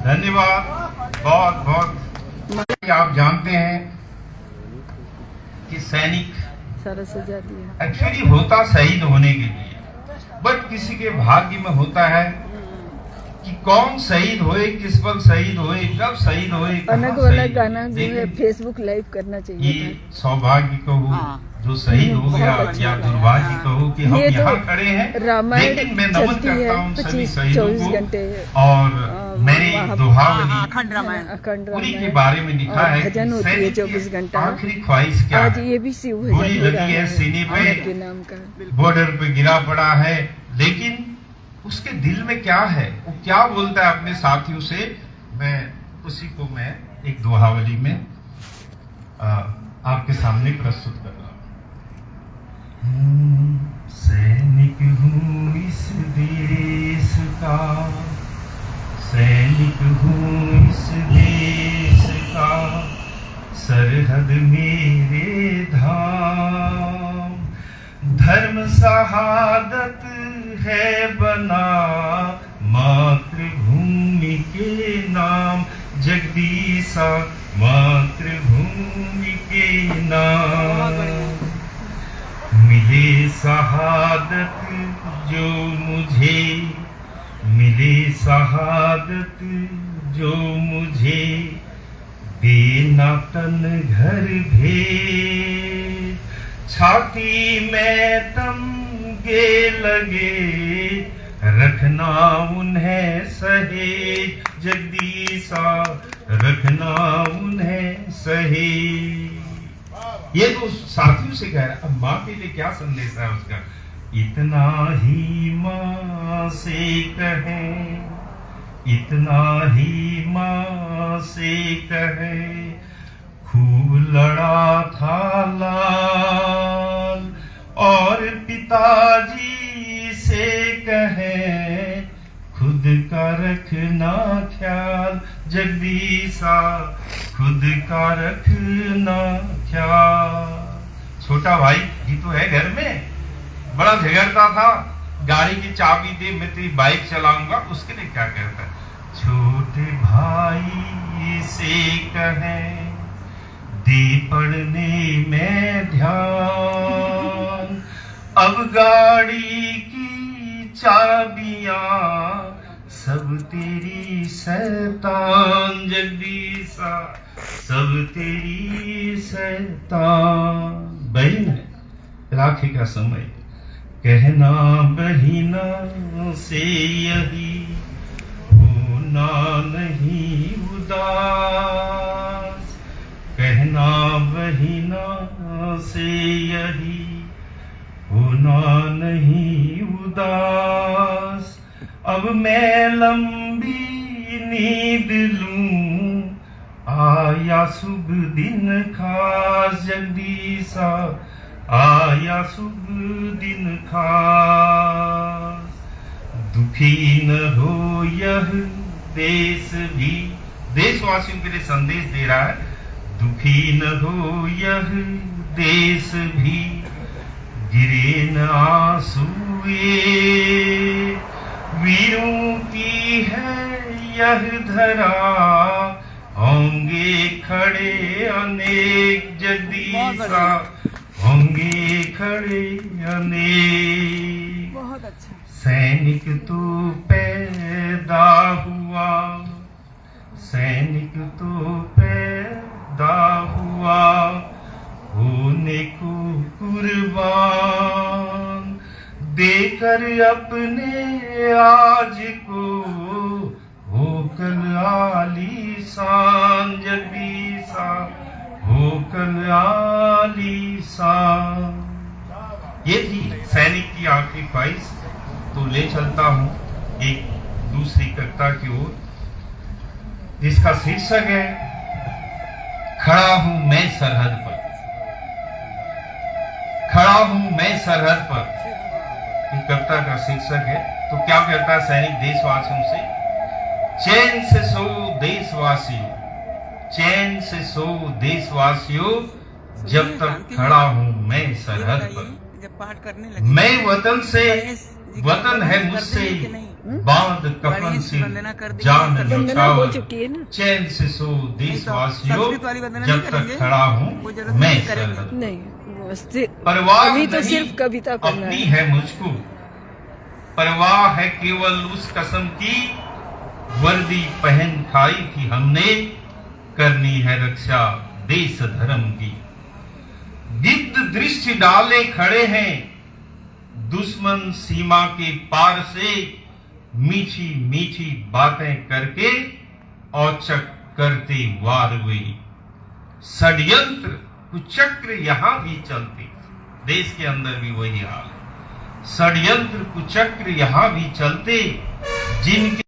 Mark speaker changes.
Speaker 1: धन्यवाद बहुत बहुत। आप जानते हैं कि सैनिक
Speaker 2: सारा सजा दिया
Speaker 1: एक्चुअली होता शहीद होने के लिए, बट किसी के भाग्य में होता है कि कौन शहीद होए, किस वक्त शहीद होए, कब शहीद होए,
Speaker 2: अलग अलग गाना जो है फेसबुक लाइव करना चाहिए।
Speaker 1: ये सौभाग्य कहो जो शहीद हो गया या दुर्भाग्य कहो कि हम यहाँ खड़े हैं, लेकिन मैं नमन करता हूँ सभी शहीदों को। और मैंने दोहावली
Speaker 2: अखंड रामायण
Speaker 1: पूरी के बारे में लिखा है,
Speaker 2: भजन होती है 24 घंटा।
Speaker 1: आखिरी ख्वाहिश क्या
Speaker 2: आज
Speaker 1: है,
Speaker 2: ये भी शिव
Speaker 1: गोली लगी है सीने पे,
Speaker 2: नाम का
Speaker 1: बॉर्डर पे गिरा पड़ा है, लेकिन उसके दिल में क्या है, वो क्या बोलता है अपने साथियों से, मैं उसी को मैं एक दोहावली में आपके सामने प्रस्तुत कर रहा हूँ। सैनिक हूँ इस देश का, सैनिक हूँ इस देश का, सरहद मेरे धाम, धर्म शहादत है बना मातृभूमि के नाम, जगदीशा मातृभूमि के नाम। मिले शहादत जो मुझे, मिले शहादत जो मुझे, देना तन घर भेद, छाती में तमगे लगे, रखना उन्हें सहेज, जगदीशा रखना उन्हें सहेज। ये तो साथियों से कह रहा है। अब माँ के लिए क्या संदेश है उसका, इतना ही माँ से कहें, इतना ही माँ से कहें, खूब लड़ा था लाल, और पिताजी से कहें, खुद का रखना ख्याल, जगदीशा खुद का रखना ख्याल। छोटा भाई ही तो है घर में, बड़ा झगड़ता था, गाड़ी की चाबी दे मैं तेरी बाइक चलाऊंगा, उसके लिए क्या कहता है, छोटे भाई से कहें, दे पढ़ने में ध्यान, अब गाड़ी की चाबियां सब तेरी शैतान, जगदीशा सब तेरी शैतान। बहन है, राखी का समय, कहना बहिना से यही, होना नहीं उदास, कहना बहिना से यही, होना नहीं उदास। अब मैं लंबी नींद लूं, आया शुभ दिन खास, जगदीशा आया शुभ दिन खास। दुखी न हो यह देश भी, देशवासियों के लिए संदेश दे रहा है, दुखी न हो यह देश भी, गिरे न आंसुए, वीरों की है यह धरा, होंगे खड़े अनेक, जगदीशा होंगे खड़े अनेक।
Speaker 2: बहुत अच्छा।
Speaker 1: सैनिक तो पैदा हुआ, सैनिक तो पैदा हुआ, होने को कुर्बान, देकर अपने आज को हो कल आलीशान, जगदीशा हो कल आलीशान। ये थी सैनिक की आखिरी ख्वाहिश। तो ले चलता हूँ एक दूसरी कविता की ओर, जिसका शीर्षक है खड़ा हूं मैं सरहद पर। खड़ा हूं मैं सरहद पर, ये कविता का शीर्षक है। तो क्या कहता है सैनिक देशवासियों से, चैन से सो देशवासियों, चैन से सो देशवासियों, जब तक खड़ा हूं मैं सरहद पर। मैं वतन से, वतन है मुझसे, बांध कफन से जान
Speaker 2: वंदना हो
Speaker 1: न्यौछावर,
Speaker 2: चुकी है ना।
Speaker 1: चैन से सो देशवासियों,
Speaker 3: संस्कृत वाली वंदना
Speaker 1: जब
Speaker 3: नहीं
Speaker 1: तक
Speaker 3: करेंगे?
Speaker 1: खड़ा
Speaker 3: वो
Speaker 1: हूँ
Speaker 3: जरूरत
Speaker 1: मैं
Speaker 3: नहीं करेंगे।
Speaker 1: सरहद।
Speaker 2: नहीं वो
Speaker 1: परवाह
Speaker 2: अभी तो
Speaker 1: नहीं
Speaker 2: सिर्फ कविता पढ़ना
Speaker 1: अपनी
Speaker 2: है।
Speaker 1: है मुझको, परवाह है केवल उस कसम की, वर्दी पहन खाई थी हमने, करनी है रक्षा देश धर्म की। गिद्ध दृष्टि डाले खड़े हैं दुश्मन सीमा के पार से, मीठी मीठी बातें करके औचक करते वार वे। षड्यंत्र कुचक्र यहां भी चलते, देश के अंदर भी वही हाल है। षड्यंत्र कुचक्र यहां भी चलते, जिनके